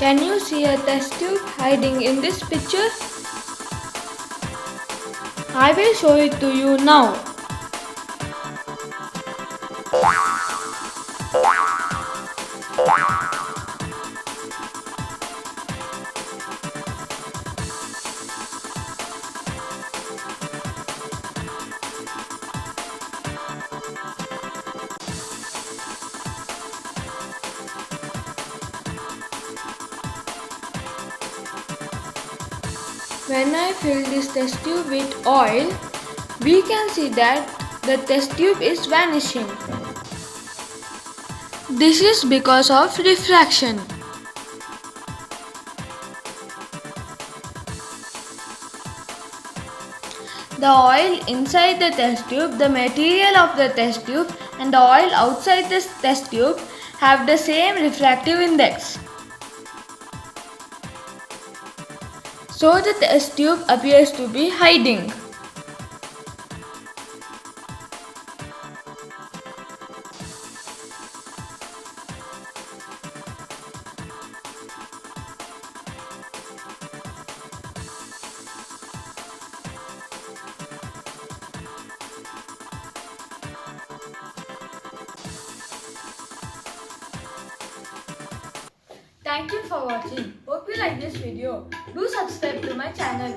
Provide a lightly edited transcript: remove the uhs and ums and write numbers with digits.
Can you see a test tube hiding in this picture? I will show it to you now. When I fill this test tube with oil, we can see that the test tube is vanishing. This is because of refraction. The oil inside the test tube, the material of the test tube and the oil outside the test tube have the same refractive index. So the test tube appears to be hiding. Thank you for watching. Hope you like this video. Do subscribe to my channel.